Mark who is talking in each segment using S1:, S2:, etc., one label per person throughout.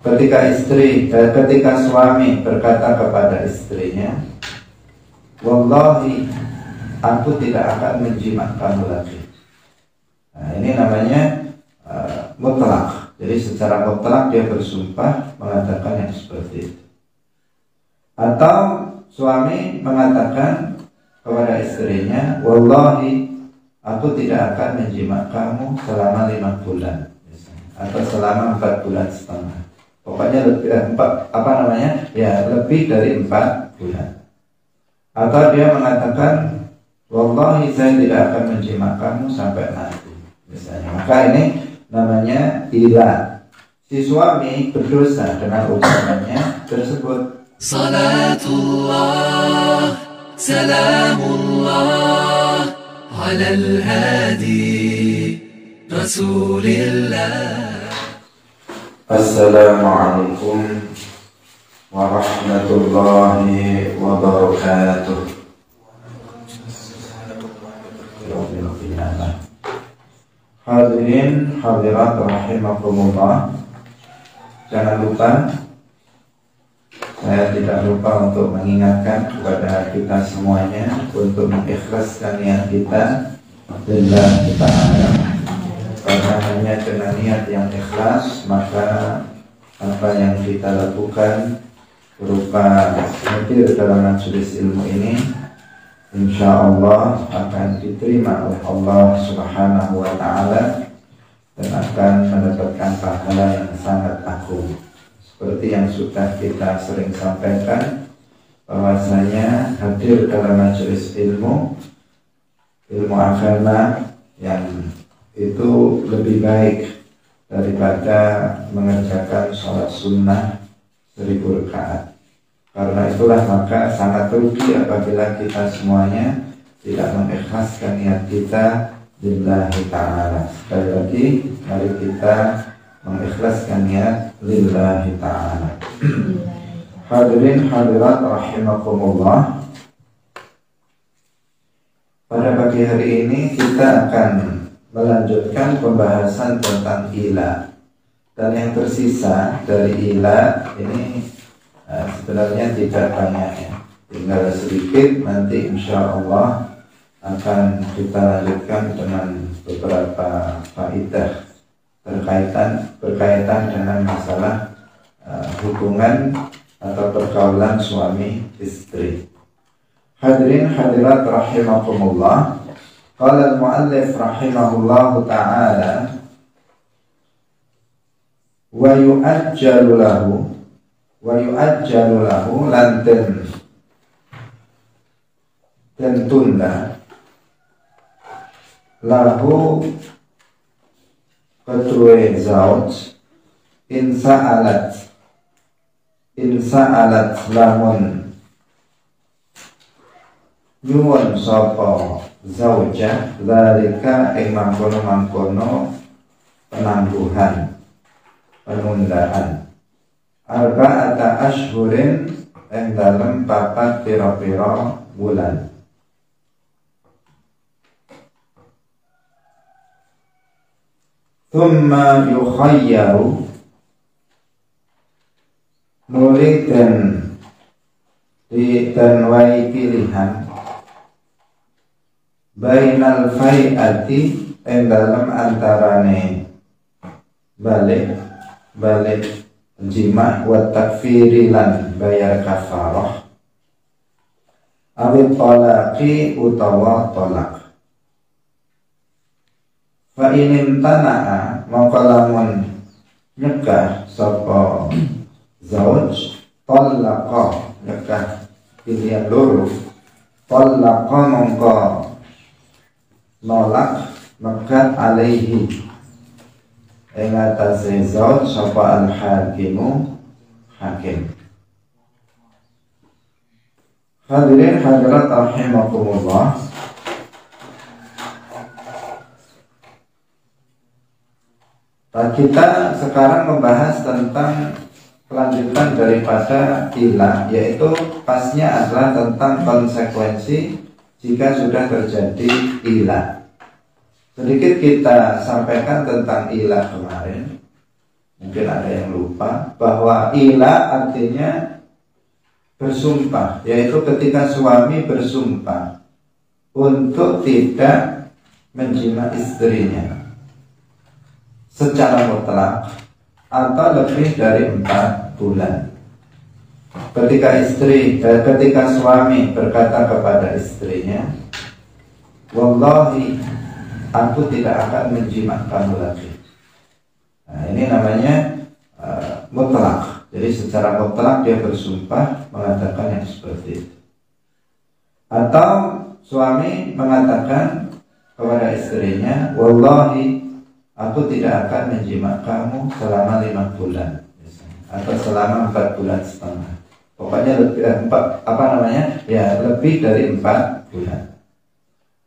S1: ketika suami berkata kepada istrinya, wallahi, aku tidak akan menjimat kamu lagi. Nah, ini namanya mutlak. Jadi secara mutlak dia bersumpah mengatakan yang seperti itu. Atau suami mengatakan kepada istrinya, wallahi, aku tidak akan menjimat kamu selama 5 bulan misalnya, atau selama 4 bulan setengah. Pokoknya lebih dari 4 bulan. Atau dia mengatakan, wallahi, saya tidak akan menjimat kamu sampai mati misalnya. Maka ini namanya ila. Si suami berdosa dengan ucapannya tersebut.
S2: Salatullah, salamullah ala al-hadi Rasulillah.
S1: Assalamualaikum warahmatullahi wabarakatuh. Hadirin hadirat rahimakumullah. Jangan lupa, saya tidak lupa untuk mengingatkan kepada kita semuanya untuk mengikhlaskan niat kita lillahi ta'ala. Karena hanya dengan niat yang ikhlas, maka apa yang kita lakukan berupa hadir dalam majelis ilmu ini insya Allah akan diterima oleh Allah Subhanahu wa ta'ala dan akan mendapatkan pahala yang sangat agung. Seperti yang sudah kita sering sampaikan, bahwasanya hadir dalam majelis ilmu agama yang itu lebih baik daripada mengerjakan sholat sunnah 1000 rakaat. Karena itulah maka sangat rugi apabila kita semuanya tidak mengikhlaskan niat kita lillahi ta'ala. Sekali lagi, mari kita mengikhlaskan niat lillahi ta'ala. Hadirin hadirat rahimakumullah. Pada pagi hari ini kita akan melanjutkan pembahasan tentang ila. Dan yang tersisa dari ila ini sebenarnya tidak banyak ya, tinggal sedikit. Nanti insya Allah akan kita lanjutkan dengan beberapa faedah berkaitan dengan masalah hubungan atau pergaulan suami istri. Hadirin hadirat rahimakumullah. Qala al-muallif rahimahullahu ta'ala, wa yu'ajjalu lahu lan tunda lahu kedua zauj in sa'alat lamun nyuwun sapa zaujah zalika ing mangkono penangguhan penundaan arba'ata ashhurin ing dalem 4 pira-pira bulan. Thumma yukhayyaru nuli dan pilihan bainal fai'ati ing dalem antarane balik jima wa takfiri lan bayar kafarah awit talaqi utawa talak. Fa inim tana'a maka lamun nyegah sapa zauj talaqa nyegah pilihan loro talaqa mongko nolak mekat alaihi ing atase zauj sapa al-hakimu hakim. Hadirin hadirat rahimakumullah. Kita sekarang membahas tentang kelanjutan daripada ilah, yaitu pasnya adalah tentang konsekuensi jika sudah terjadi ilah. Sedikit kita sampaikan tentang ilah kemarin. mungkin ada yang lupa bahwa ila artinya bersumpah, yaitu ketika suami bersumpah untuk tidak menjima istrinya secara mutlak atau lebih dari 4 bulan. Ketika suami berkata kepada istrinya, wallahi, aku tidak akan menjima kamu lagi. Nah, ini namanya mutlak. Jadi secara mutlak dia bersumpah mengatakan yang seperti itu. Atau suami mengatakan kepada istrinya, wallahi, aku tidak akan menjima kamu selama 5 bulan, atau selama 4 bulan setengah. Pokoknya lebih dari 4 bulan.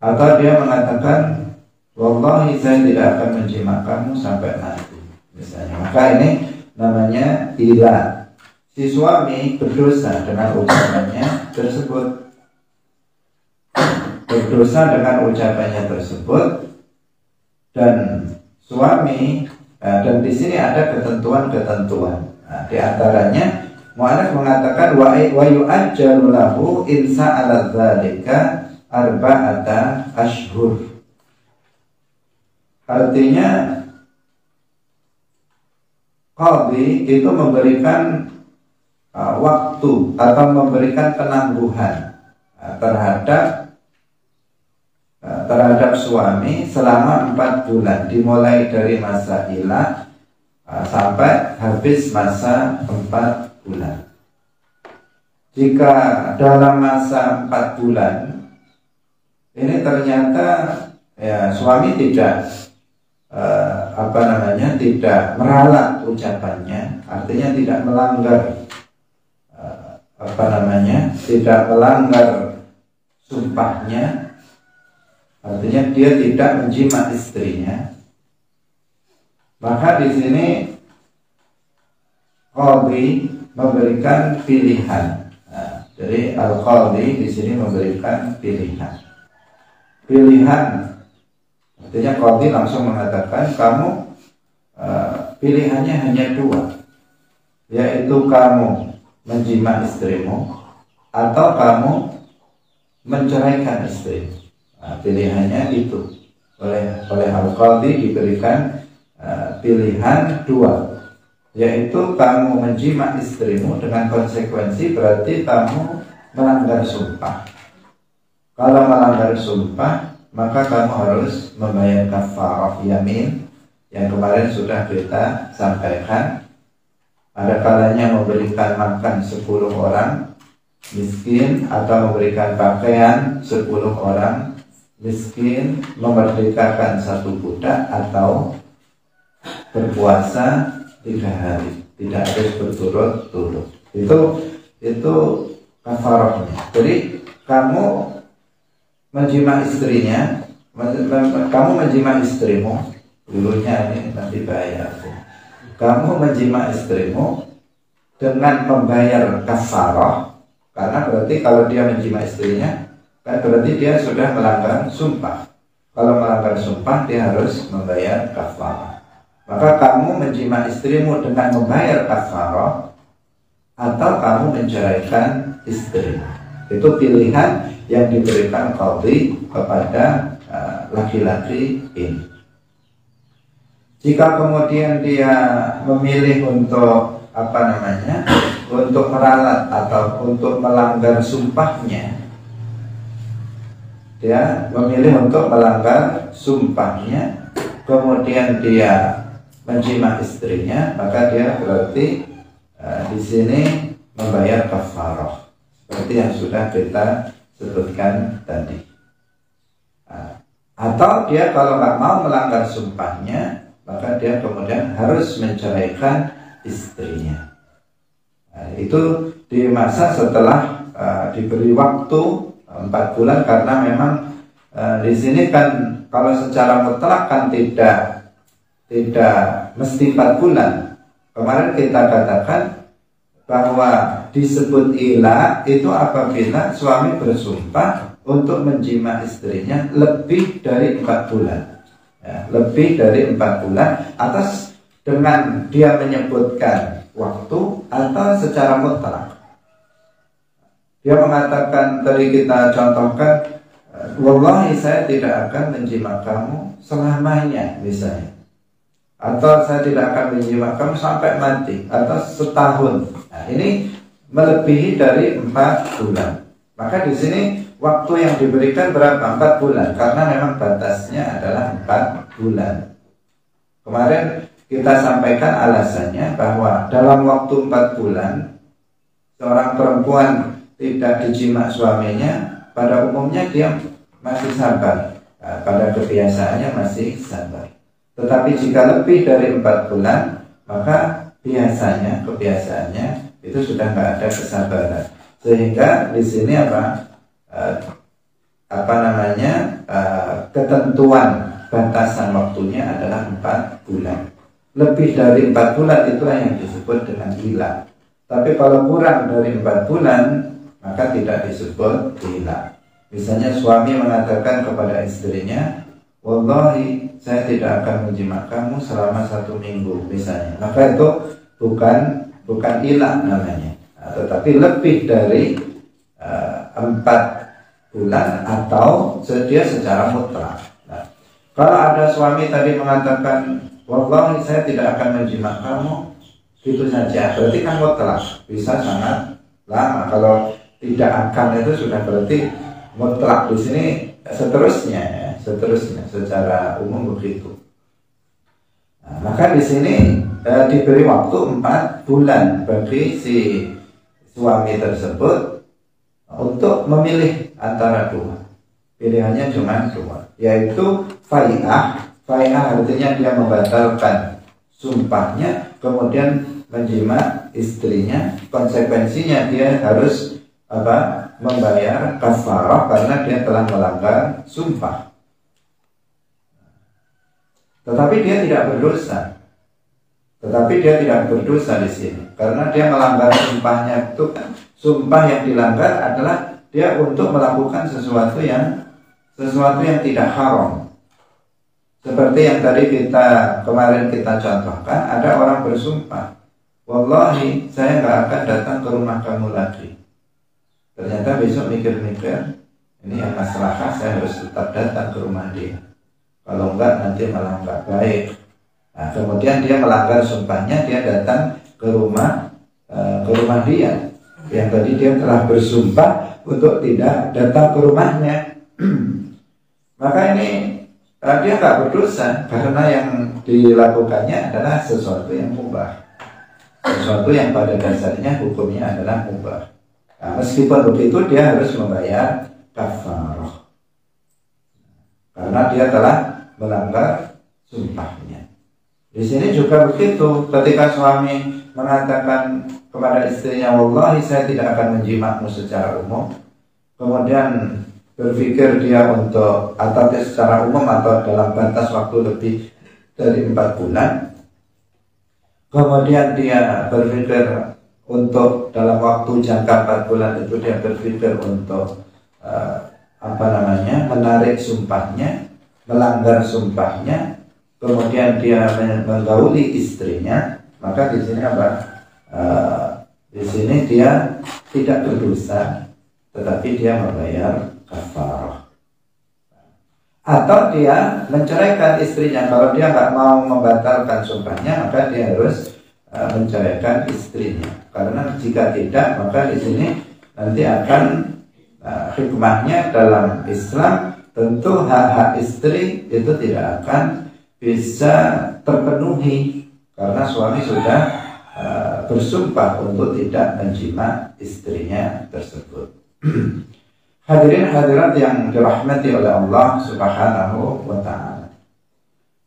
S1: Atau dia mengatakan, wallahi, saya tidak akan menjima kamu sampai mati, misalnya. Maka ini namanya ila. Si suami berdosa dengan ucapannya tersebut. Berdosa dengan ucapannya tersebut, dan suami, dan di sini ada ketentuan-ketentuan. Nah, di antaranya mu'allaf mengatakan wa yu'ajjalu lahu in sa'ala dzalika arba'ata ashhur. Artinya qadhi itu memberikan waktu atau memberikan penangguhan terhadap suami selama 4 bulan, dimulai dari masa ilah sampai habis masa 4 bulan. Jika dalam masa 4 bulan ini ternyata suami tidak tidak meralat ucapannya, artinya tidak melanggar tidak melanggar sumpahnya, artinya dia tidak menjima istrinya, maka di sini qadhi memberikan pilihan. Nah, jadi al-qadhi di sini memberikan pilihan. Artinya qadhi langsung mengatakan kamu pilihannya hanya 2, yaitu kamu menjima istrimu atau kamu menceraikan istrimu. Nah, pilihannya itu oleh al-qadhi diberikan pilihan 2, yaitu kamu menjima istrimu dengan konsekuensi berarti kamu melanggar sumpah. Kalau melanggar sumpah, maka kamu harus membayar kafarah yamin yang kemarin sudah kita sampaikan. Ada kalanya memberikan makan 10 orang miskin, atau memberikan pakaian 10 orang miskin, memerdekakan 1 budak, atau berpuasa 3 hari, tidak harus berturut-turut. Itu kafarahnya. Jadi kamu menjima istrinya, kamu menjima istrimu, dulunya ini nanti bahaya. Kamu menjima istrimu dengan membayar kafarah, karena berarti kalau dia menjima istrinya, kan berarti dia sudah melanggar sumpah. Kalau melanggar sumpah, dia harus membayar kafarah. Maka kamu menjima istrimu dengan membayar kafarah, atau kamu menceraikan istri. Itu pilihan yang diberikan qadhi kepada laki-laki ini. Jika kemudian dia memilih untuk untuk meralat atau untuk melanggar sumpahnya, dia memilih untuk melanggar sumpahnya, kemudian dia menjima istrinya, maka dia berarti di sini membayar kafarah, seperti yang sudah kita sebutkan tadi. Atau dia kalau nggak mau melanggar sumpahnya, maka dia kemudian harus menceraikan istrinya. Itu di masa setelah diberi waktu 4 bulan, karena memang di sini kan kalau secara mutlak kan tidak mesti 4 bulan. Kemarin kita katakan bahwa disebut ilah itu apabila suami bersumpah untuk menjima istrinya lebih dari 4 bulan. Lebih dari 4 bulan dengan dia menyebutkan waktu atau secara mutlak. Dia mengatakan, tadi kita contohkan, wallahi saya tidak akan menjimat kamu selamanya misalnya, atau saya tidak akan menjimat kamu sampai mati, atau setahun. Nah, ini melebihi dari 4 bulan. Maka di sini waktu yang diberikan berapa? 4 bulan, karena memang batasnya adalah 4 bulan. Kemarin kita sampaikan alasannya bahwa dalam waktu 4 bulan seorang perempuan tidak dijimat suaminya, pada umumnya dia masih sabar, pada kebiasaannya masih sabar. Tetapi jika lebih dari 4 bulan, maka kebiasaannya itu sudah nggak ada kesabaran. Sehingga di sini ketentuan batasan waktunya adalah 4 bulan. Lebih dari 4 bulan itulah yang disebut dengan hilang. Tapi kalau kurang dari 4 bulan, maka tidak disebut hilang. Misalnya suami mengatakan kepada istrinya, wallahi saya tidak akan menjimat kamu selama 1 minggu misalnya, maka itu bukan hilang namanya. Tetapi lebih dari 4 bulan atau dia secara mutlak. Nah, kalau ada suami tadi mengatakan, wallahi saya tidak akan menjimat kamu, gitu saja, berarti kan mutlak, bisa sangat lama. Kalau tidak akan itu sudah berarti mutlak. Di sini seterusnya secara umum begitu. Nah, maka di sini diberi waktu 4 bulan bagi si suami tersebut untuk memilih antara 2. Pilihannya cuma 2, yaitu fai'ah. Fai'ah artinya dia membatalkan sumpahnya, kemudian menjimat istrinya. Konsekuensinya dia harus membayar kafarah karena dia telah melanggar sumpah. Tetapi dia tidak berdosa di sini, karena dia melanggar sumpahnya. Itu sumpah yang dilanggar adalah dia untuk melakukan sesuatu yang tidak haram. Seperti yang tadi kemarin kita contohkan, ada orang bersumpah, wallahi saya nggak akan datang ke rumah kamu lagi. Ternyata besok mikir-mikir, ini yang masalah, saya harus tetap datang ke rumah dia. Kalau enggak nanti malah enggak baik. Nah, kemudian dia melanggar sumpahnya, dia datang ke rumah dia. Yang tadi dia telah bersumpah untuk tidak datang ke rumahnya. Maka ini dia enggak berdosa, karena yang dilakukannya adalah sesuatu yang mubah, sesuatu yang pada dasarnya hukumnya adalah mubah. Nah, meskipun begitu dia harus membayar kafarah karena dia telah melanggar sumpahnya. Di sini juga begitu. Ketika suami mengatakan kepada istrinya, wallahi saya tidak akan menjimatmu secara umum, kemudian berpikir dia untuk, atau secara umum atau dalam batas waktu lebih dari 4 bulan, kemudian dia berpikir untuk dalam waktu jangka 4 bulan itu dia berpikir untuk menarik sumpahnya, melanggar sumpahnya, kemudian dia menggauli istrinya, maka di sini di sini dia tidak berdosa, tetapi dia membayar kafarah. Atau dia menceraikan istrinya. Kalau dia nggak mau membatalkan sumpahnya, maka dia harus menceraikan istrinya. Karena jika tidak, maka di sini nanti akan hikmahnya dalam Islam, tentu hak-hak istri itu tidak akan bisa terpenuhi karena suami sudah bersumpah untuk tidak menjimat istrinya tersebut. Hadirin hadirat yang dirahmati oleh Allah Subhanahu wa ta'ala,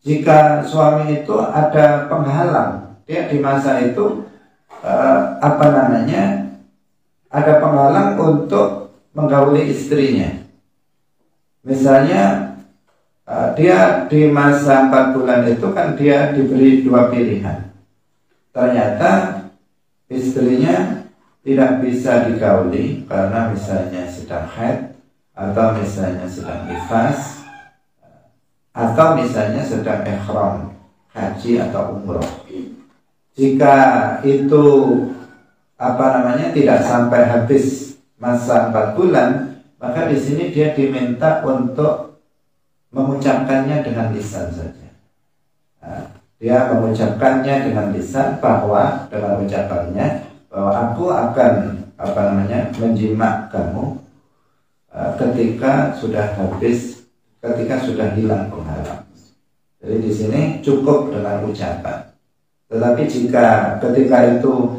S1: jika suami itu ada penghalang, dia di masa itu ada penghalang untuk menggauli istrinya. Misalnya dia di masa 4 bulan itu kan dia diberi 2 pilihan. Ternyata istrinya tidak bisa digauli karena misalnya sedang haid, atau misalnya sedang nifas, atau misalnya sedang ihram, haji atau umroh. Jika itu tidak sampai habis masa 4 bulan, maka di sini dia diminta untuk mengucapkannya dengan lisan saja. Dia mengucapkannya dengan lisan bahwa dengan ucapannya bahwa aku akan menjimak kamu ketika sudah hilang penghalang. Jadi di sini cukup dengan ucapan. Tetapi jika ketika itu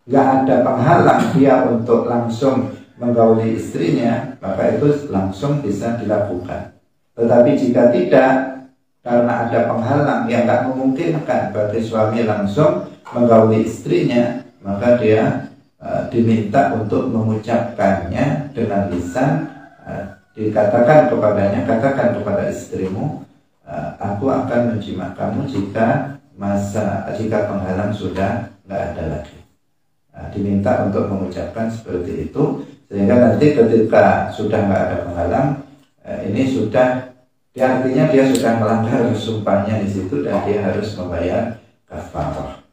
S1: nggak ada penghalang dia untuk langsung menggauli istrinya, maka itu langsung bisa dilakukan. Tetapi jika tidak, karena ada penghalang yang nggak memungkinkan bagi suami langsung menggauli istrinya, maka dia diminta untuk mengucapkannya dengan lisan. Dikatakan kepadanya, katakan kepada istrimu, aku akan menjimak kamu jika penghalang sudah nggak ada lagi. Diminta untuk mengucapkan seperti itu, sehingga nanti ketika sudah nggak ada penghalang, ini sudah artinya dia sudah melanggar sumpahnya di situ dan dia harus membayar kafarah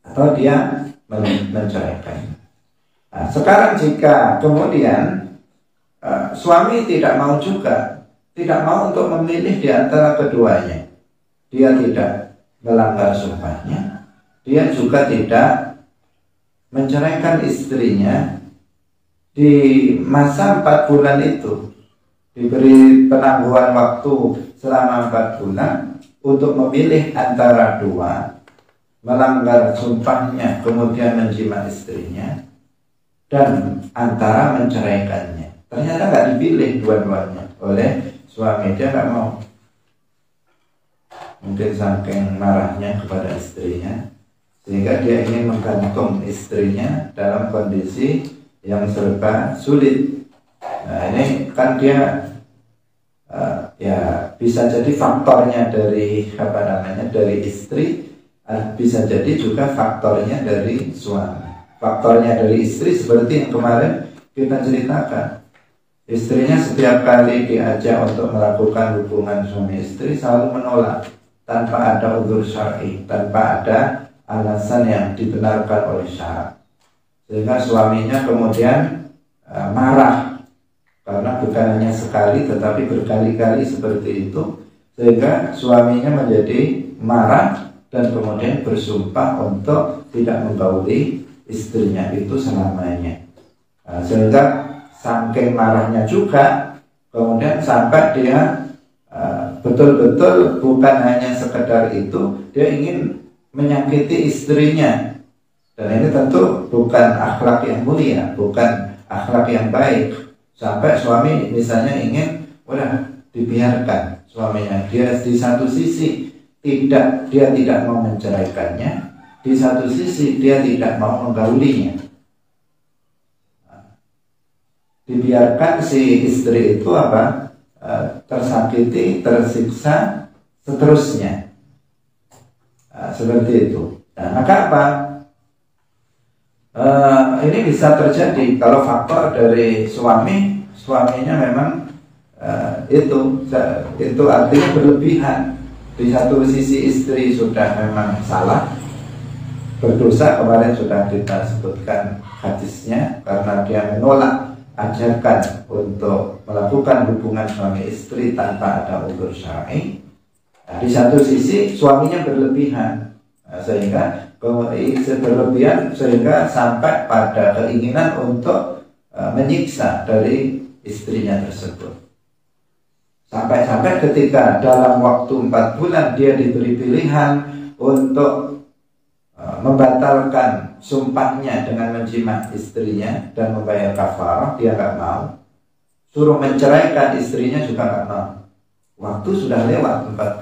S1: atau dia menceraikan. Sekarang jika kemudian suami tidak mau untuk memilih di antara keduanya, dia tidak melanggar sumpahnya, dia juga tidak menceraikan istrinya di masa 4 bulan itu, diberi penangguhan waktu selama 4 bulan untuk memilih antara dua, melanggar sumpahnya kemudian menjimat istrinya, dan antara menceraikannya. Ternyata nggak dipilih dua-duanya oleh suami, dia nggak mau. Mungkin saking marahnya kepada istrinya, sehingga dia ingin menggantung istrinya dalam kondisi yang serba sulit. Nah ini kan dia bisa jadi faktornya dari dari istri, bisa jadi juga faktornya dari suami. Faktornya dari istri seperti yang kemarin kita ceritakan. Istrinya setiap kali diajak untuk melakukan hubungan suami istri selalu menolak tanpa ada uzur syar'i, tanpa ada alasan yang dibenarkan oleh syara. Sehingga suaminya kemudian marah karena bukan hanya sekali tetapi berkali-kali seperti itu, sehingga suaminya menjadi marah dan kemudian bersumpah untuk tidak menggauli istrinya itu selamanya. Sehingga saking marahnya juga kemudian sampai dia betul-betul bukan hanya sekedar itu, dia ingin menyakiti istrinya. Dan ini tentu bukan akhlak yang mulia, bukan akhlak yang baik. Sampai suami misalnya ingin dibiarkan suaminya, dia di satu sisi dia tidak mau menceraikannya, di satu sisi dia tidak mau menggaulinya. Dibiarkan si istri itu tersakiti, tersiksa seterusnya, seperti itu. Nah, maka ini bisa terjadi kalau faktor dari suaminya memang itu artinya berlebihan. Di satu sisi istri sudah memang salah, berdosa, kemarin sudah kita sebutkan hadisnya, karena dia menolak ajarkan untuk melakukan hubungan suami istri tanpa ada uzur syar'i. Di satu sisi suaminya berlebihan, sehingga sampai pada keinginan untuk menyiksa dari istrinya tersebut. Sampai ketika dalam waktu 4 bulan dia diberi pilihan untuk membatalkan sumpahnya dengan menjimat istrinya dan membayar kafarah, dia nggak mau. Suruh menceraikan istrinya juga nggak mau. Waktu sudah lewat 4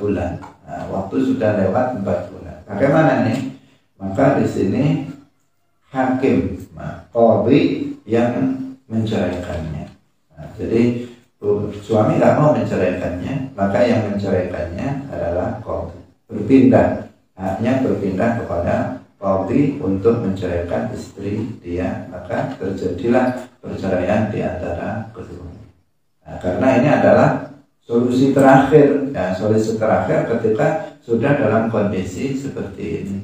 S1: bulan. Bagaimana nih? Maka di sini hakim, qadhi yang menceraikannya. Jadi suami nggak mau menceraikannya, maka yang menceraikannya adalah qadhi. Haknya berpindah kepada qadhi untuk menceraikan istri dia, maka terjadilah perceraian di antara keduanya. Karena ini adalah solusi terakhir, ya solusi terakhir ketika sudah dalam kondisi seperti ini.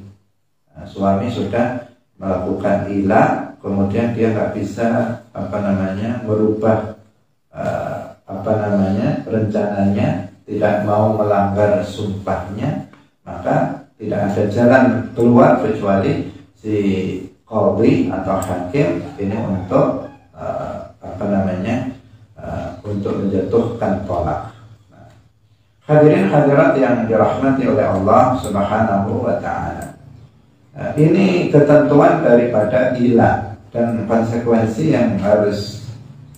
S1: Suami sudah melakukan ilah, kemudian dia nggak bisa merubah rencananya, tidak mau melanggar sumpahnya, maka tidak ada jalan keluar kecuali si qadhi atau hakim ini untuk untuk menjatuhkan tolak. Hadirin hadirat yang dirahmati oleh Allah Subhanahu wa taala. Ini ketentuan daripada ilah dan konsekuensi yang harus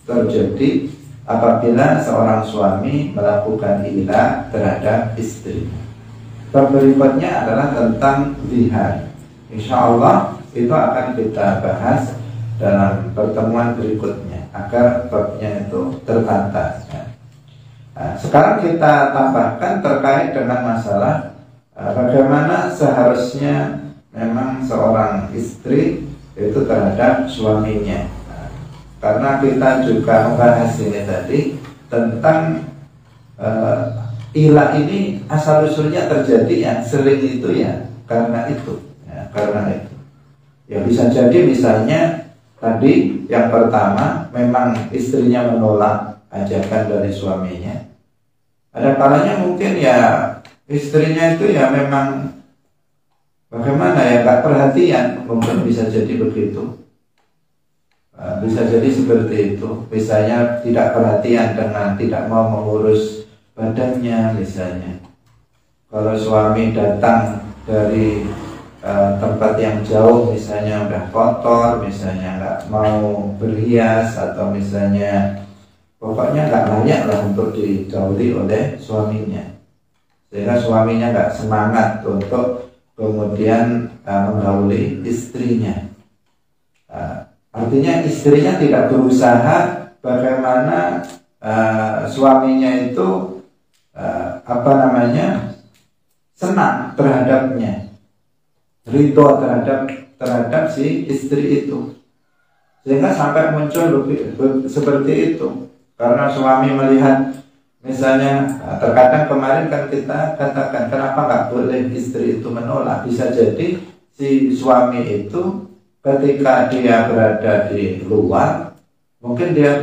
S1: terjadi apabila seorang suami melakukan ilah terhadap istri. Berikutnya adalah tentang zihar. Insyaallah itu akan kita bahas dalam pertemuan berikutnya agar babnya itu tertata. Sekarang kita tambahkan terkait dengan masalah bagaimana seharusnya memang seorang istri itu terhadap suaminya. Karena kita juga membahas ini tadi tentang ilah ini asal usulnya terjadi yang sering itu ya karena itu. Ya bisa jadi misalnya tadi yang pertama memang istrinya menolak ajakan dari suaminya. Ada kalanya mungkin ya istrinya itu ya memang bagaimana ya nggak perhatian, mungkin bisa jadi begitu. Bisa jadi seperti itu. Misalnya tidak perhatian dengan tidak mau mengurus badannya misalnya. Kalau suami datang dari tempat yang jauh misalnya udah kotor, misalnya nggak mau berhias atau misalnya pokoknya nggak layak lah untuk digauli oleh suaminya, sehingga suaminya nggak semangat untuk kemudian menggauli istrinya. Artinya istrinya tidak berusaha bagaimana suaminya itu senang terhadapnya, ridho terhadap si istri itu, sehingga sampai muncul seperti itu. Karena suami melihat misalnya terkadang kemarin kan kita katakan kenapa nggak boleh istri itu menolak. Bisa jadi si suami itu ketika dia berada di luar, mungkin dia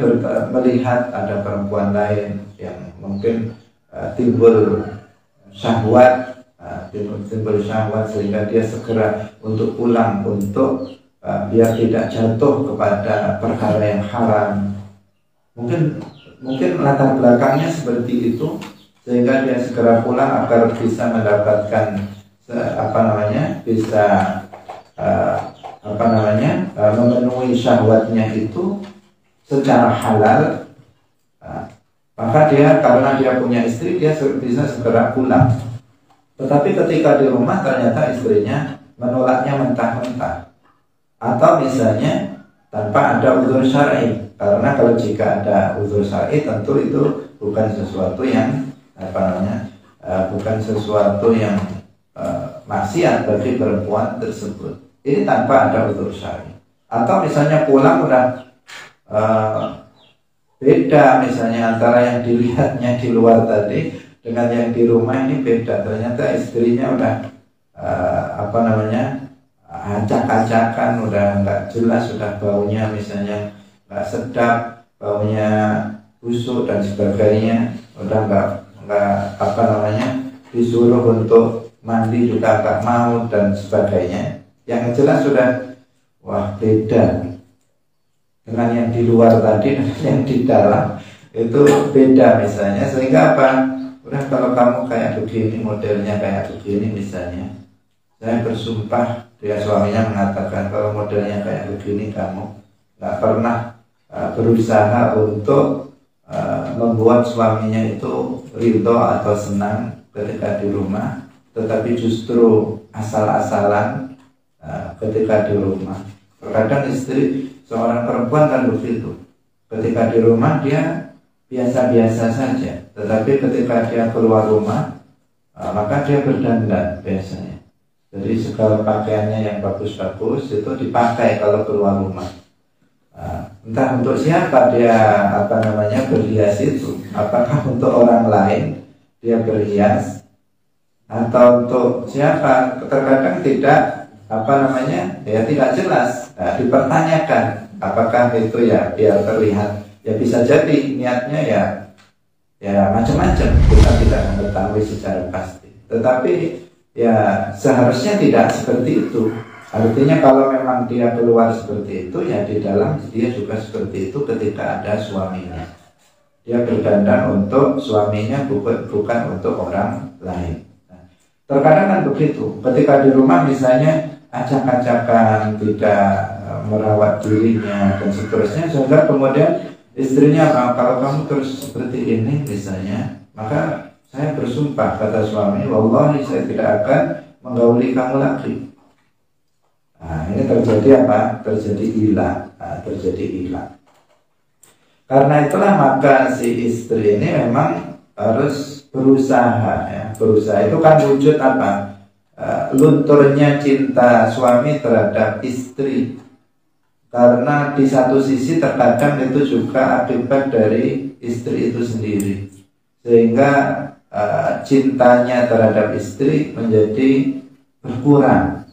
S1: melihat ada perempuan lain yang mungkin timbul syahwat, sehingga dia segera untuk pulang untuk biar tidak jatuh kepada perkara yang haram. Mungkin latar belakangnya seperti itu, sehingga dia segera pulang agar bisa mendapatkan memenuhi syahwatnya itu secara halal. Maka dia karena dia punya istri, dia bisa segera pulang. Tetapi ketika di rumah ternyata istrinya menolaknya mentah-mentah, atau misalnya tanpa ada uzur syar'i. Karena kalau jika ada uzur syar'i tentu itu bukan sesuatu yang maksiat bagi perempuan tersebut. Ini tanpa ada uzur syar'i. Atau misalnya pulang udah beda, misalnya antara yang dilihatnya di luar tadi dengan yang di rumah ini beda. Ternyata istrinya udah acak-acakan, udah nggak jelas, sudah baunya misalnya nggak sedap, baunya busuk dan sebagainya, udah nggak disuruh untuk mandi juga nggak mau dan sebagainya. Yang jelas sudah beda dengan yang di luar tadi dan yang di dalam itu beda misalnya. Sehingga udah kalau kamu kayak begini, modelnya kayak begini misalnya, saya bersumpah, dia suaminya mengatakan kalau modelnya kayak begini kamu nggak pernah berusaha untuk membuat suaminya itu ridho atau senang ketika di rumah, tetapi justru asal-asalan ketika di rumah. Terkadang istri seorang perempuan kan begitu, ketika di rumah dia biasa-biasa saja, tetapi ketika dia keluar rumah maka dia berdandan biasanya. Jadi segala pakaiannya yang bagus-bagus itu dipakai kalau keluar rumah. entah untuk siapa dia berhias itu, apakah untuk orang lain dia berhias atau untuk siapa, terkadang tidak ya tidak jelas. Nah, dipertanyakan apakah itu ya biar terlihat, ya bisa jadi niatnya ya macam-macam, kita tidak mengetahui secara pasti. Tetapi ya seharusnya tidak seperti itu. Artinya kalau memang dia keluar seperti itu, ya di dalam dia juga seperti itu ketika ada suaminya. Dia berdandan untuk suaminya, bukan untuk orang lain. Nah, terkadang kan begitu. Ketika di rumah misalnya acak-acakan, tidak merawat dirinya dan seterusnya, sehingga kemudian istrinya, kalau kamu terus seperti ini misalnya, maka saya bersumpah, kata suami, wallahi saya tidak akan menggauli kamu lagi. Nah, ini terjadi apa? Terjadi ilah. Terjadi ilah. Karena itulah maka si istri ini memang harus berusaha, ya. Berusaha itu kan wujud apa? Lunturnya cinta suami terhadap istri. Karena di satu sisi terkadang itu juga akibat dari istri itu sendiri, sehingga cintanya terhadap istri menjadi berkurang.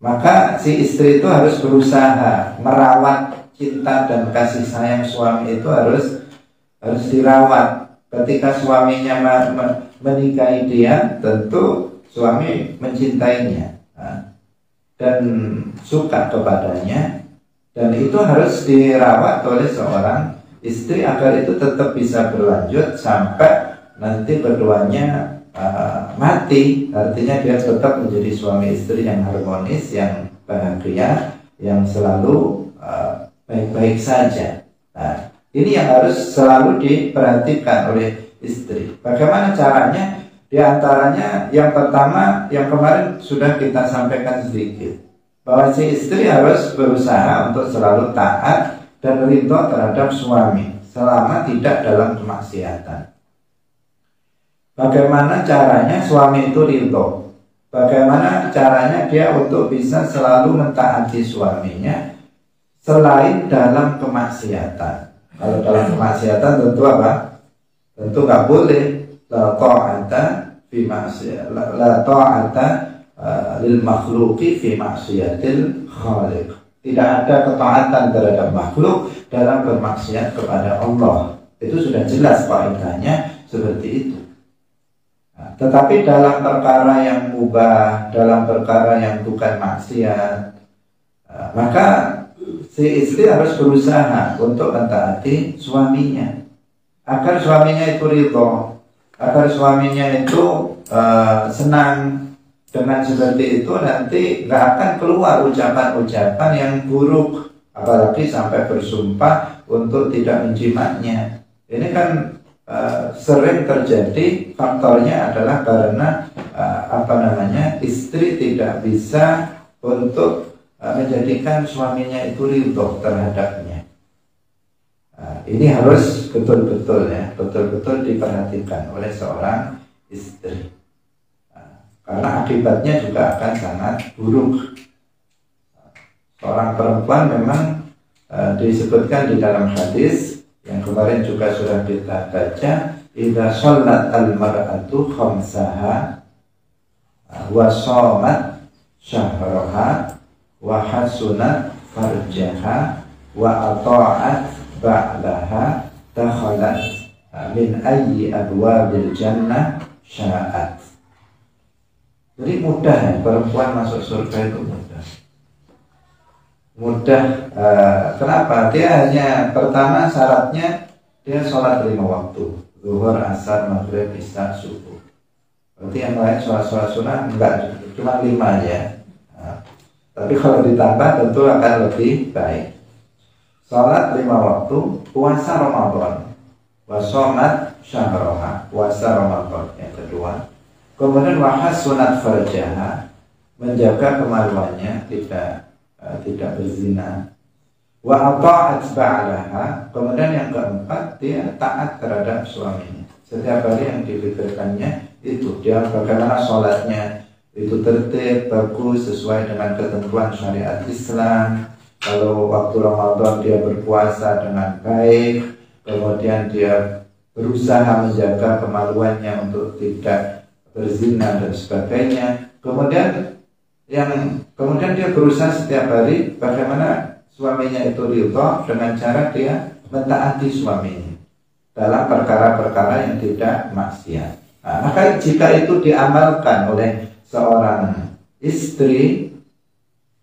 S1: Maka si istri itu harus berusaha merawat cinta dan kasih sayang suami, itu harus dirawat. Ketika suaminya menikahi dia, tentu suami mencintainya dan suka kepadanya, dan itu harus dirawat oleh seorang istri agar itu tetap bisa berlanjut sampai nanti keduanya mati. Artinya dia tetap menjadi suami istri yang harmonis, yang bahagia, yang selalu baik-baik saja. Nah, ini yang harus selalu diperhatikan oleh istri. Bagaimana caranya? Di antaranya yang pertama, yang kemarin sudah kita sampaikan sedikit, bahwa si istri harus berusaha untuk selalu taat dan ridho terhadap suami selama tidak dalam kemaksiatan. Bagaimana caranya suami itu ridho? Bagaimana caranya dia untuk bisa selalu mentaati suaminya selain dalam kemaksiatan? Kalau dalam kemaksiatan tentu apa? Tentu nggak boleh. La ta'ata fi ma'siyah, la ta'ata lil makhluqi fi ma'siyatil khaliq. Tidak ada ketaatan terhadap makhluk dalam bermaksiat kepada Allah. Itu sudah jelas kaidahnya seperti itu. Nah, tetapi dalam perkara yang mubah, dalam perkara yang bukan maksiat, maka si istri harus berusaha untuk mentaati suaminya agar suaminya itu ridho, agar suaminya itu senang. Dengan seperti itu nanti nggak akan keluar ucapan-ucapan yang buruk, apalagi sampai bersumpah untuk tidak menjimatnya. Ini kan sering terjadi. Faktornya adalah karena istri tidak bisa untuk menjadikan suaminya itu ridho terhadapnya. Ini harus betul-betul diperhatikan oleh seorang istri. Karena akibatnya juga akan sangat buruk. Seorang perempuan memang disebutkan di dalam hadis yang kemarin juga sudah kita baca, idza shallat al-mar'atu khamsaha wa shamat syahraha wa hasunat farjaha wa ata'at ba'laha dakhalat min ayyi abwabil jannah sya'at. Jadi mudah ya, perempuan masuk surga itu mudah. Kenapa? Dia hanya pertama syaratnya dia sholat 5 waktu, zuhur, asar, maghrib, isya, subuh. Berarti yang lain sholat sunnah enggak, cuma 5 aja. Tapi kalau ditambah tentu akan lebih baik. Sholat 5 waktu, puasa Ramadan, wasomat syahroha, puasa Ramadan yang kedua. Kemudian wahas sunat farjaha, menjaga kemaluannya, tidak berzina. Wa ata'at ba'laha, kemudian yang keempat dia taat terhadap suaminya. Setiap hari yang dipikirkannya itu dia bagaimana sholatnya itu tertib, bagus, sesuai dengan ketentuan syariat Islam. kalau waktu Ramadan dia berpuasa dengan baik, kemudian dia berusaha menjaga kemaluannya untuk tidak berzina dan sebagainya. Kemudian dia berusaha setiap hari bagaimana suaminya itu ridha dengan cara dia mentaati suaminya dalam perkara-perkara yang tidak maksiat. Nah, maka jika itu diamalkan oleh seorang istri,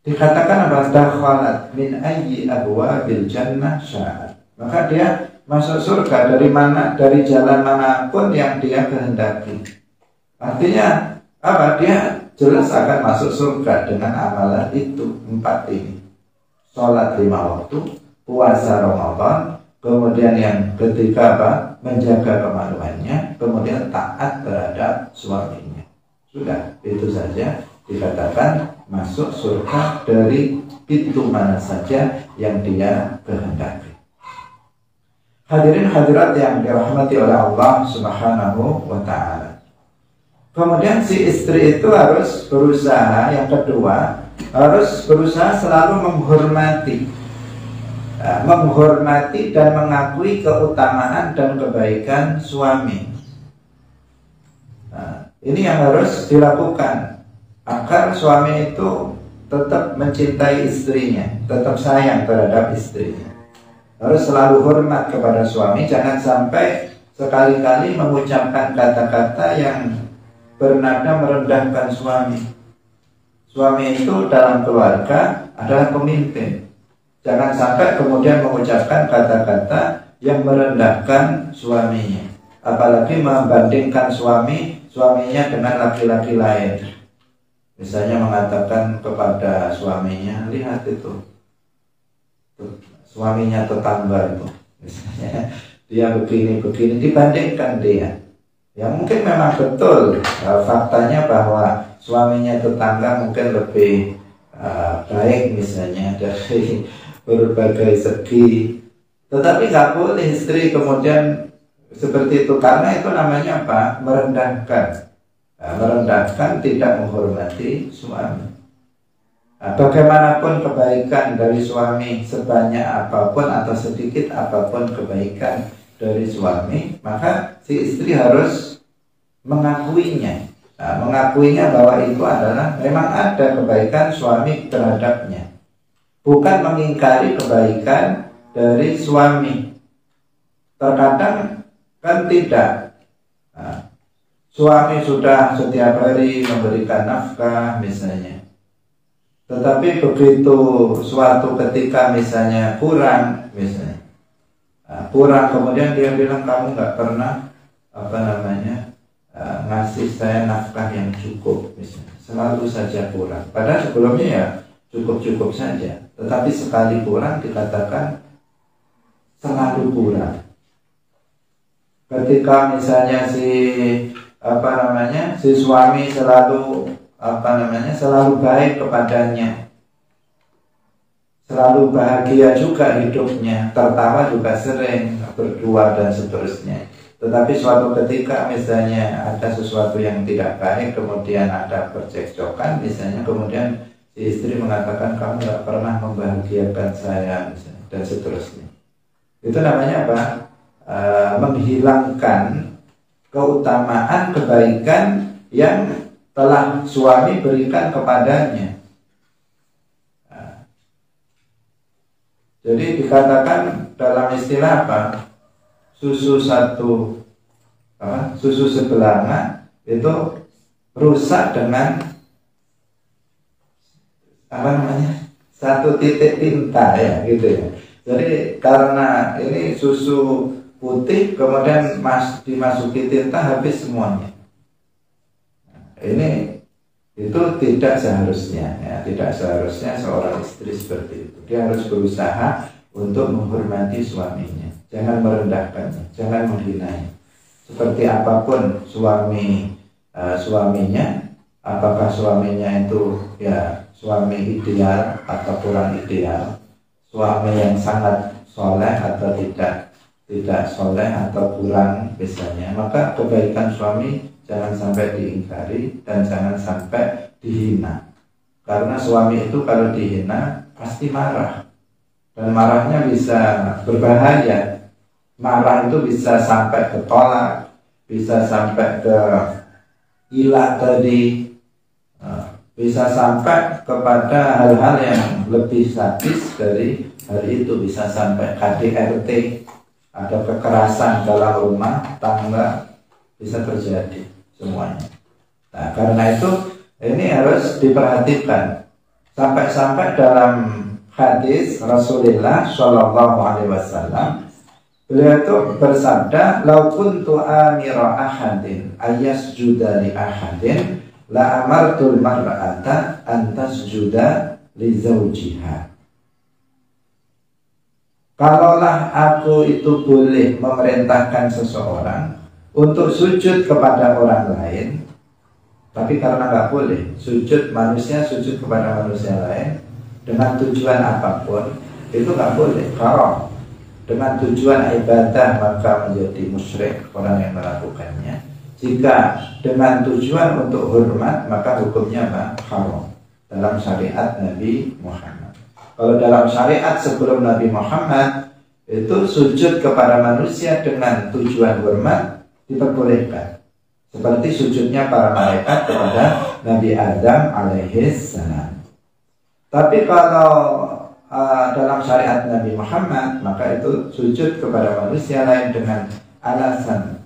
S1: dikatakan apa? Dakhalat min ayyi abwabil jannah sya'at. Maka dia masuk surga dari mana, dari jalan manapun yang dia kehendaki. Artinya apa? Dia jelas akan masuk surga dengan amalan itu 4 ini. Sholat 5 waktu, puasa Ramadan, kemudian yang ketiga apa? Menjaga kemaluannya, kemudian taat terhadap suaminya. Sudah, itu saja dikatakan masuk surga dari pintu mana saja yang dia kehendaki. Hadirin hadirat yang dirahmati oleh Allah Subhanahu wa ta'ala. Kemudian si istri itu harus berusaha, yang kedua, harus berusaha selalu menghormati dan mengakui keutamaan dan kebaikan suami. Nah, ini yang harus dilakukan agar suami itu tetap mencintai istrinya, tetap sayang terhadap istrinya. Harus selalu hormat kepada suami, jangan sampai sekali-kali mengucapkan kata-kata yang bernada merendahkan suami. Suami itu dalam keluarga adalah pemimpin. Jangan sampai kemudian mengucapkan kata-kata yang merendahkan suaminya. Apalagi membandingkan suaminya dengan laki-laki lain. Misalnya mengatakan kepada suaminya, lihat itu, suaminya tetangga itu, misalnya dia begini-begini, dibandingkan dia. Ya mungkin memang betul faktanya bahwa suaminya tetangga mungkin lebih baik misalnya dari berbagai segi. Tetapi nggak boleh istri kemudian seperti itu, karena itu namanya apa? Merendahkan. Merendahkan, tidak menghormati suami. Bagaimanapun kebaikan dari suami, sebanyak apapun atau sedikit apapun kebaikan dari suami, maka si istri harus mengakuinya. Mengakuinya bahwa itu adalah memang ada kebaikan suami terhadapnya, bukan mengingkari kebaikan dari suami. Terkadang kan tidak, suami sudah setiap hari memberikan nafkah misalnya, tetapi begitu suatu ketika misalnya kurang, kemudian dia bilang, kamu nggak pernah ngasih saya nafkah yang cukup misalnya, selalu saja kurang. Padahal sebelumnya ya cukup-cukup saja, tetapi sekali kurang dikatakan selalu kurang. Ketika misalnya si suami selalu selalu baik kepadanya, selalu bahagia juga hidupnya, tertawa juga sering, berdua dan seterusnya. Tetapi suatu ketika misalnya ada sesuatu yang tidak baik, kemudian ada percekcokan misalnya, kemudian si istri mengatakan, kamu nggak pernah membahagiakan saya misalnya, dan seterusnya. Itu namanya apa? Menghilangkan keutamaan kebaikan yang telah suami berikan kepadanya. Jadi dikatakan dalam istilah apa? Susu sebelanga itu rusak dengan satu titik tinta, ya gitu ya. Jadi karena ini susu putih kemudian dimasuki tinta, habis semuanya. Itu tidak seharusnya, ya, tidak seharusnya seorang istri seperti itu. Dia harus berusaha untuk menghormati suaminya, jangan merendahkannya, jangan menghinanya. Seperti apapun suaminya, apakah suaminya itu ya suami ideal atau kurang ideal, suami yang sangat soleh atau tidak soleh atau kurang misalnya, maka kebaikan suami jangan sampai diingkari dan jangan sampai dihina. Karena suami itu kalau dihina pasti marah. dan marahnya bisa berbahaya. Marah itu bisa sampai ke tolak, bisa sampai ke gila tadi, bisa sampai kepada hal-hal yang lebih sadis dari hal itu, bisa sampai KDRT, ada kekerasan dalam rumah tangga, bisa terjadi semuanya. Nah, karena itu ini harus diperhatikan. Sampai-sampai dalam hadis Rasulullah Shallallahu Alaihi Wasallam, beliau itu bersabda, "Lau kuntu amira ahadin ayasjuda li ahadin, la amartul mar'ata an tasjuda li zawjiha." Kalaulah aku itu boleh memerintahkan seseorang untuk sujud kepada orang lain, tapi karena nggak boleh sujud manusia sujud kepada manusia lain dengan tujuan apapun, itu nggak boleh, haram. Dengan tujuan ibadah maka menjadi musyrik orang yang melakukannya. Jika dengan tujuan untuk hormat maka hukumnya haram dalam syariat Nabi Muhammad. Kalau dalam syariat sebelum Nabi Muhammad itu sujud kepada manusia dengan tujuan hormat diperbolehkan, seperti sujudnya para malaikat kepada Nabi Adam alaihissalam. Tapi kalau dalam syariat Nabi Muhammad, maka itu sujud kepada manusia lain dengan alasan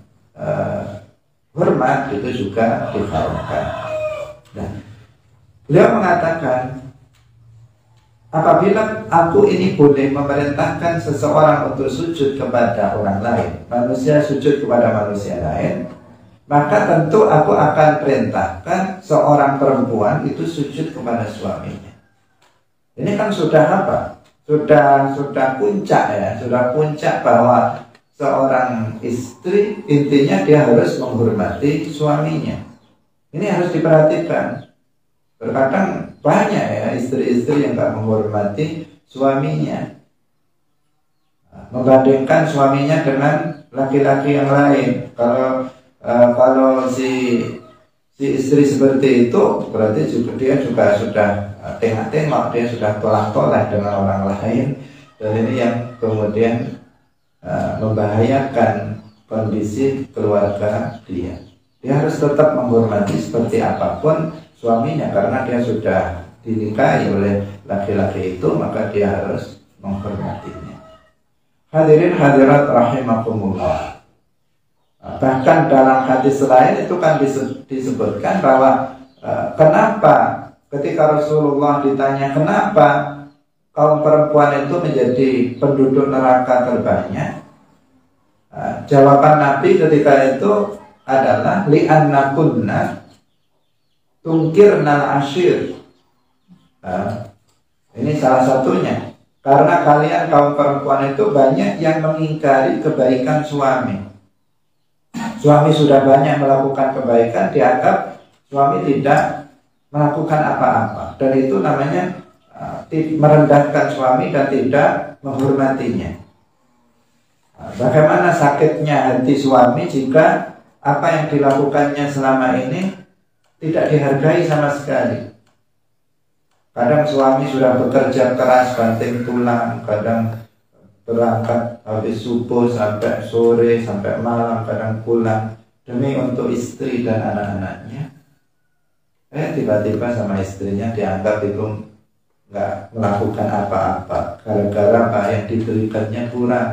S1: hormat itu juga diharamkan. Nah, beliau mengatakan, apabila aku ini boleh memerintahkan seseorang untuk sujud kepada orang lain, manusia sujud kepada manusia lain, maka tentu aku akan perintahkan seorang perempuan itu sujud kepada suaminya. Ini kan sudah apa? Sudah puncak ya, sudah puncak bahwa seorang istri intinya dia harus menghormati suaminya. Ini harus diperhatikan. Terkadang banyak ya istri-istri yang tak menghormati suaminya, membandingkan suaminya dengan laki-laki yang lain. Kalau si istri seperti itu, berarti juga dia juga sudah tengok-tengok, dia sudah tolak-tolak dengan orang lain, dan ini yang kemudian membahayakan kondisi keluarga dia. Dia harus tetap menghormati seperti apapun suaminya, karena dia sudah dinikahi oleh laki-laki itu, maka dia harus menghormatinya. Hadirin hadirat rahimakumullah. Bahkan dalam hadis lain itu kan disebutkan bahwa kenapa ketika Rasulullah ditanya kenapa kaum perempuan itu menjadi penduduk neraka terbanyak, jawaban Nabi ketika itu adalah li'annakunna tungkirnal ashir. Ini salah satunya, karena kalian kaum perempuan itu banyak yang mengingkari kebaikan suami. Suami sudah banyak melakukan kebaikan, dianggap suami tidak melakukan apa-apa, dan itu namanya merendahkan suami dan tidak menghormatinya. Bagaimana sakitnya hati suami jika apa yang dilakukannya selama ini tidak dihargai sama sekali. Kadang suami sudah bekerja keras, banting tulang, kadang berangkat habis subuh sampai sore, sampai malam, kadang pulang demi untuk istri dan anak-anaknya. Tiba-tiba sama istrinya dianggap itu nggak melakukan apa-apa, gara-gara yang diberikannya kurang,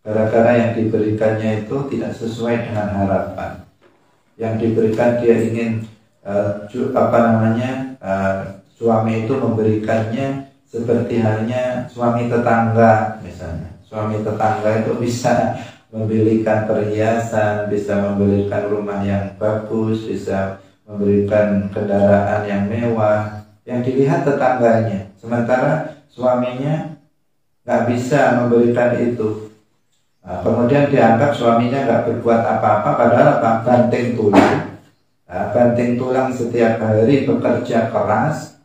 S1: gara-gara yang diberikannya itu tidak sesuai dengan harapan. Yang diberikan dia ingin suami itu memberikannya seperti halnya suami tetangga misalnya. Suami tetangga itu bisa membelikan perhiasan, bisa membelikan rumah yang bagus, bisa memberikan kendaraan yang mewah, yang dilihat tetangganya, sementara suaminya nggak bisa memberikan itu. Kemudian dianggap suaminya nggak berbuat apa-apa, padahal banting tulang. Banting tulang setiap hari, bekerja keras,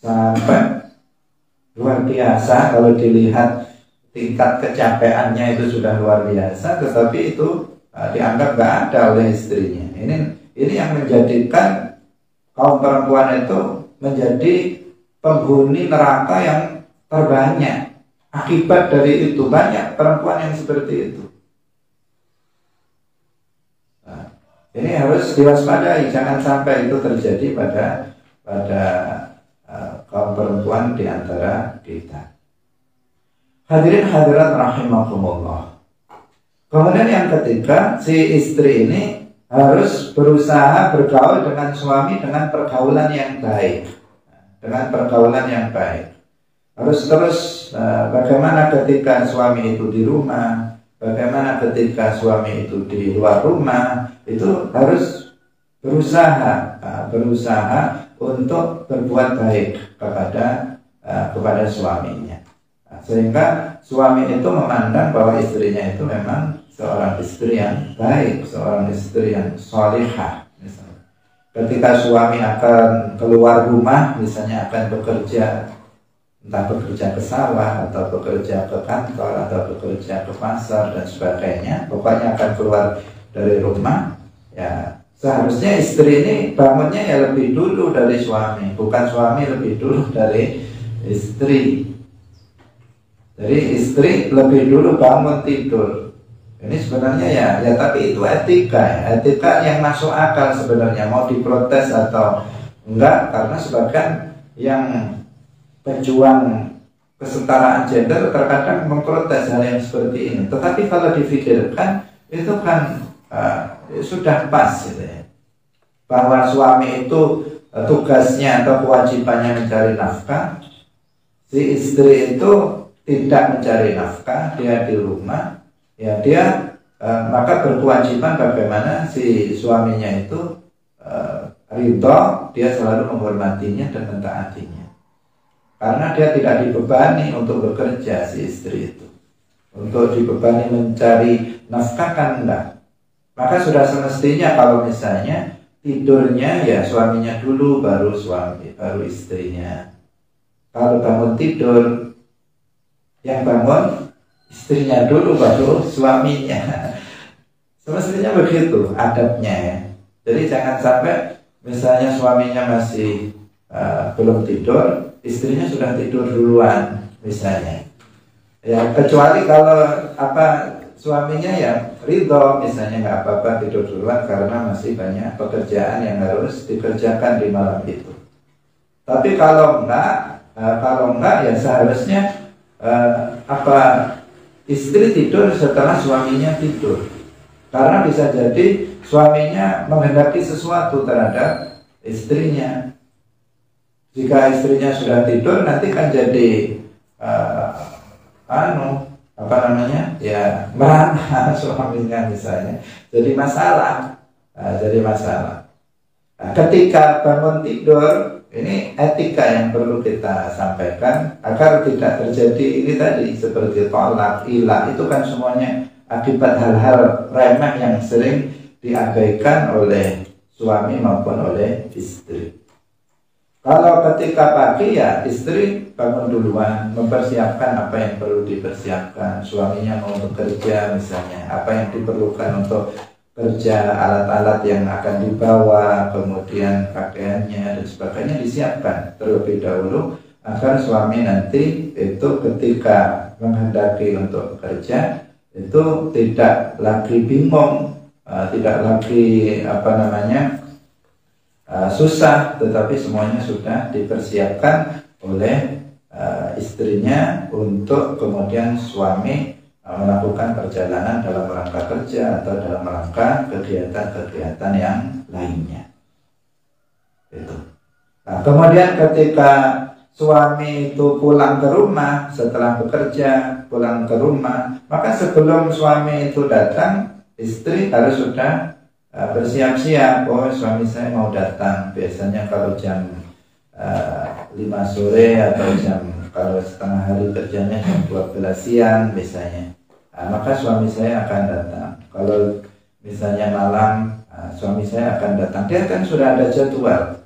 S1: sampai luar biasa. Kalau dilihat tingkat kecapeannya itu sudah luar biasa, tetapi itu dianggap nggak ada oleh istrinya. Ini yang menjadikan kaum perempuan itu menjadi penghuni neraka yang terbanyak. Akibat dari itu banyak perempuan yang seperti itu. Nah, ini harus diwaspadai, jangan sampai itu terjadi pada kaum perempuan di antara kita. Hadirin hadirat rahimakumullah. Kemudian yang ketiga, si istri ini harus berusaha bergaul dengan suami dengan pergaulan yang baik. Dengan pergaulan yang baik. Harus terus bagaimana ketika suami itu di rumah, bagaimana ketika suami itu di luar rumah, itu harus berusaha untuk berbuat baik kepada suaminya. Sehingga suami itu memandang bahwa istrinya itu memang seorang istri yang baik, seorang istri yang salihah. Misalnya, ketika suami akan keluar rumah, misalnya akan bekerja, entah bekerja ke sawah atau bekerja ke kantor atau bekerja ke pasar dan sebagainya, pokoknya akan keluar dari rumah, ya seharusnya istri ini bangunnya ya lebih dulu dari suami, bukan suami lebih dulu dari istri. Jadi istri lebih dulu bangun tidur. Ini sebenarnya ya tapi itu etika yang masuk akal sebenarnya, mau diprotes atau enggak, karena sebagian yang pejuang kesetaraan gender terkadang memprotes hal yang seperti ini. Tetapi kalau difikirkan itu kan sudah pas gitu ya. Bahwa suami itu tugasnya atau kewajibannya mencari nafkah, si istri itu tidak mencari nafkah, dia di rumah, ya dia maka berkewajiban bagaimana si suaminya itu ridho, dia selalu menghormatinya dan mentaatinya. Karena dia tidak dibebani untuk bekerja, si istri itu. Untuk dibebani mencari nafkah kan enggak. Maka sudah semestinya kalau misalnya tidurnya ya suaminya dulu, baru istrinya. Kalau bangun tidur, yang bangun istrinya dulu, baru suaminya. Semestinya begitu adabnya ya. Jadi jangan sampai misalnya suaminya masih belum tidur, istrinya sudah tidur duluan misalnya. Ya kecuali kalau suaminya ya ridho, misalnya nggak apa-apa tidur duluan karena masih banyak pekerjaan yang harus dikerjakan di malam itu. Tapi kalau enggak ya seharusnya istri tidur setelah suaminya tidur. Karena bisa jadi suaminya menghendaki sesuatu terhadap istrinya. Jika istrinya sudah tidur, nanti kan jadi ya merana suaminya misalnya, jadi masalah. Ketika bangun tidur, ini etika yang perlu kita sampaikan agar tidak terjadi ini tadi seperti tolak, ilah, itu kan semuanya akibat hal-hal remeh yang sering diabaikan oleh suami maupun oleh istri. Kalau ketika pagi ya istri bangun duluan, mempersiapkan apa yang perlu dipersiapkan. Suaminya mau bekerja misalnya, apa yang diperlukan untuk kerja, alat-alat yang akan dibawa, kemudian pakaiannya dan sebagainya disiapkan terlebih dahulu agar suami nanti itu ketika menghendaki untuk bekerja itu tidak lagi bingung, tidak lagi susah, tetapi semuanya sudah dipersiapkan oleh istrinya untuk kemudian suami melakukan perjalanan dalam rangka kerja atau dalam rangka kegiatan-kegiatan yang lainnya. Itu. Nah, kemudian ketika suami itu pulang ke rumah setelah bekerja, pulang ke rumah, maka sebelum suami itu datang, istri harus sudah bersiap-siap. Oh, suami saya mau datang. Biasanya kalau jam 5 sore atau kalau setengah hari kerjanya jam 12 siang misalnya, maka suami saya akan datang. Kalau misalnya malam, suami saya akan datang. Dia kan sudah ada jadwal.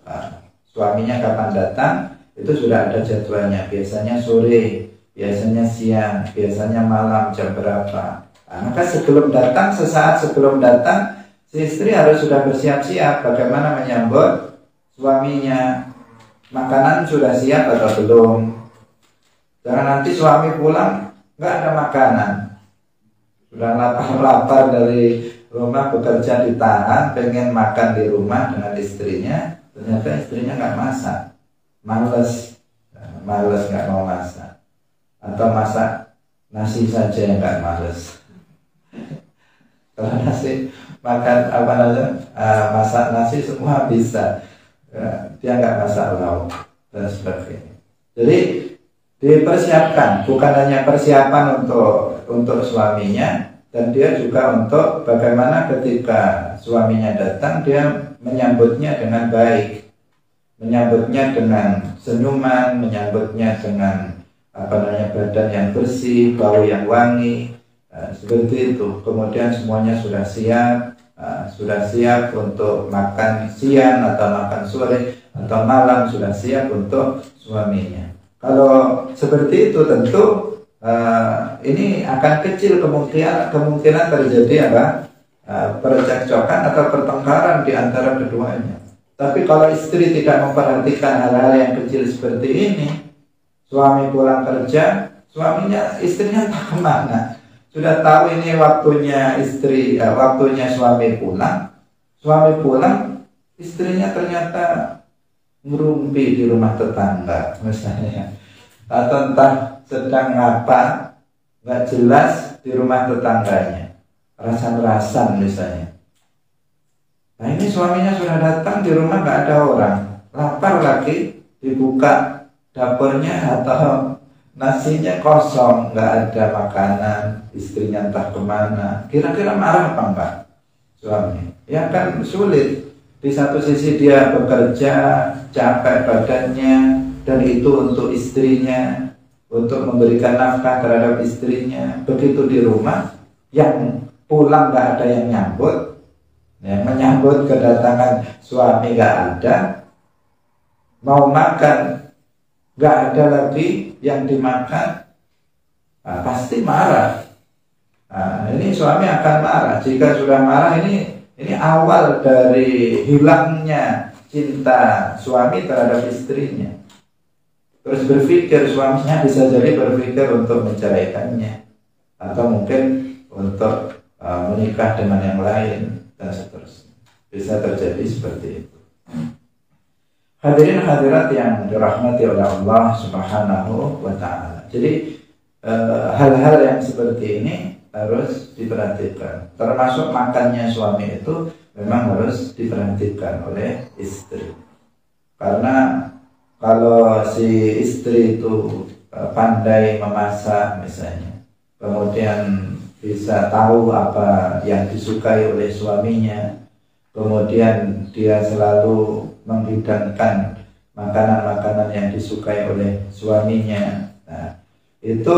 S1: Suaminya kapan datang itu sudah ada jadwalnya. Biasanya sore, biasanya siang, biasanya malam jam berapa. Maka sebelum datang, sesaat sebelum datang, si istri harus sudah bersiap-siap bagaimana menyambut suaminya. Makanan sudah siap atau belum? Jangan nanti suami pulang nggak ada makanan, sudah lapar-lapar dari rumah, bekerja ditahan, pengen makan di rumah dengan istrinya, ternyata istrinya nggak masak, males nggak mau masak, atau masak nasi saja yang nggak males. Kalau nasi makan masak nasi semua bisa, dia nggak masak lauk dan sebagainya. Jadi dipersiapkan, bukan hanya persiapan untuk suaminya, dan dia juga untuk bagaimana ketika suaminya datang dia menyambutnya dengan baik, menyambutnya dengan senyuman, menyambutnya dengan badan yang bersih, bau yang wangi, seperti itu. Kemudian semuanya sudah siap untuk makan siang atau makan sore atau malam, sudah siap untuk suaminya. Kalau seperti itu tentu ini akan kecil kemungkinan terjadi percekcokan atau pertengkaran di antara keduanya. Tapi kalau istri tidak memperhatikan hal-hal yang kecil seperti ini, suami pulang kerja, istrinya entah kemana. Sudah tahu ini waktunya suami pulang, istrinya ternyata ngerumpi di rumah tetangga misalnya, atau entah sedang ngapa nggak jelas di rumah tetangganya, rasan-rasan misalnya. Nah ini suaminya sudah datang, di rumah nggak ada orang, lapar lagi, dibuka dapurnya atau nasinya kosong, nggak ada makanan, istrinya entah kemana. Kira-kira marah apa enggak suami? Ya kan sulit. Di satu sisi dia bekerja, capek badannya, dan itu untuk istrinya, untuk memberikan nafkah terhadap istrinya. Begitu di rumah, yang pulang nggak ada yang nyambut, yang menyambut kedatangan suami nggak ada, mau makan nggak ada lagi yang dimakan, pasti marah. Ini suami akan marah. Jika sudah marah, ini awal dari hilangnya cinta suami terhadap istrinya. Terus berpikir, suaminya bisa jadi berpikir untuk menceraikannya, atau mungkin untuk menikah dengan yang lain, dan seterusnya. Bisa terjadi seperti itu. Hadirin hadirat yang dirahmati oleh Allah Subhanahu wa ta'ala. Jadi hal-hal yang seperti ini harus diperhatikan. Termasuk makannya suami itu memang harus diperhatikan oleh istri. Karena kalau si istri itu pandai memasak misalnya, kemudian bisa tahu apa yang disukai oleh suaminya, kemudian dia selalu menghidangkan makanan-makanan yang disukai oleh suaminya, nah, itu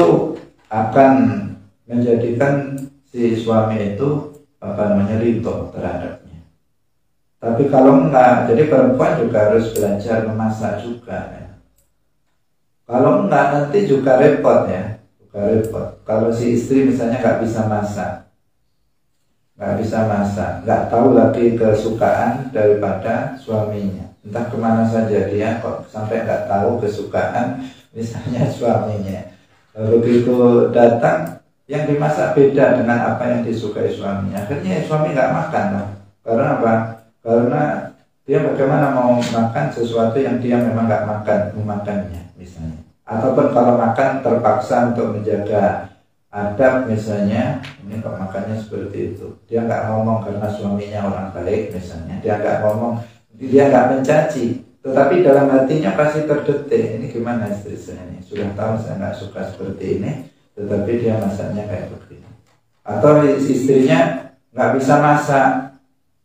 S1: akan menjadikan si suami itu ridho terhadapnya. Tapi kalau enggak, jadi perempuan juga harus belajar memasak juga ya. Kalau enggak nanti juga repot ya, Kalau si istri misalnya nggak bisa masak, nggak tahu lagi kesukaan daripada suaminya, entah kemana saja dia kok sampai nggak tahu kesukaan misalnya suaminya. Begitu datang, yang dimasak beda dengan apa yang disukai suaminya, akhirnya suami nggak makan loh. Karena apa? Karena dia bagaimana mau makan sesuatu yang dia memang nggak memakannya misalnya. Ataupun kalau makan terpaksa untuk menjaga adab misalnya, ini kok makannya seperti itu. Dia nggak ngomong karena suaminya orang baik misalnya, dia nggak mencaci, tetapi dalam hatinya pasti terdetik, ini gimana istri saya ini, sudah tahu saya nggak suka seperti ini, tetapi dia masaknya kayak begini. Atau istrinya nggak bisa masak,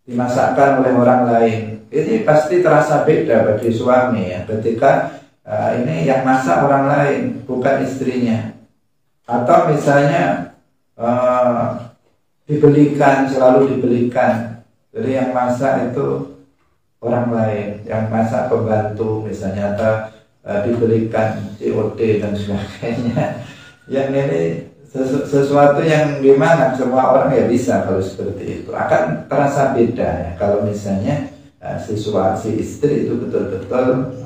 S1: dimasakkan oleh orang lain, ini pasti terasa beda bagi suami ya, ketika ini yang masak orang lain bukan istrinya. Atau misalnya selalu dibelikan, jadi yang masak itu orang lain, yang masak pembantu misalnya, atau dibelikan COD dan sebagainya. Yang ini sesuatu yang gimana semua orang ya bisa, kalau seperti itu akan terasa beda ya. Kalau misalnya si istri itu betul-betul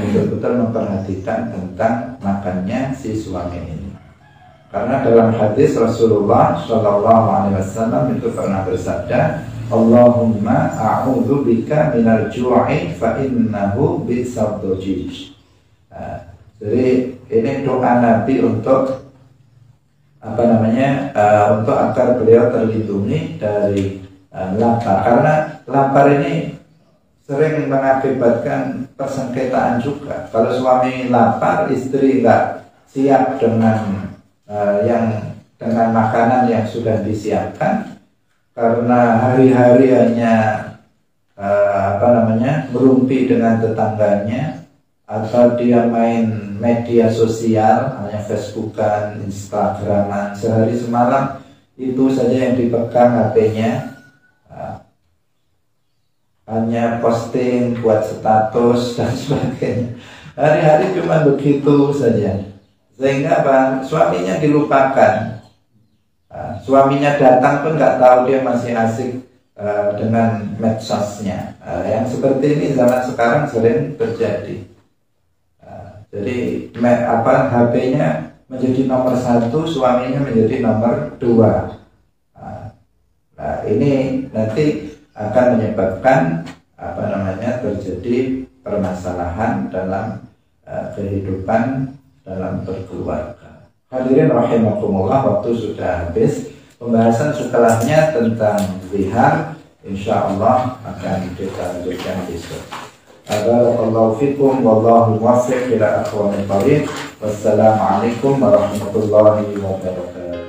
S1: betul-betul memperhatikan tentang makannya si suami ini. Karena dalam hadis Rasulullah Shallallahu Alaihi Wasallam itu pernah bersabda, Allahumma a'udzubika minal ju'i fa innahu bi'sad dajij. Jadi ini doa Nabi untuk untuk agar beliau terlindungi dari lapar, karena lapar ini sering mengakibatkan persengketaan juga. Kalau suami lapar, istri nggak siap dengan dengan makanan yang sudah disiapkan, karena hari-hari hanya merumpi dengan tetangganya, atau dia main media sosial, hanya Facebookan, Instagraman, sehari semalam itu saja yang dipegang HP-nya, hanya posting, buat status dan sebagainya. Hari-hari cuma begitu saja, sehingga suaminya dilupakan. Suaminya datang pun nggak tahu dia masih asik dengan medsosnya. Yang seperti ini zaman sekarang sering terjadi. Jadi HP-nya menjadi nomor 1, suaminya menjadi nomor 2. Nah, ini nanti akan menyebabkan terjadi permasalahan dalam kehidupan dalam berkeluarga. Hadirin rahimakumullah, waktu sudah habis. Pembahasan setelahnya tentang zihar insyaallah akan kita lanjutkan besok. Barakallahu fikum wallahu muwaffiq ila aqwamit thariq. Wassalamualaikum warahmatullahi wabarakatuh.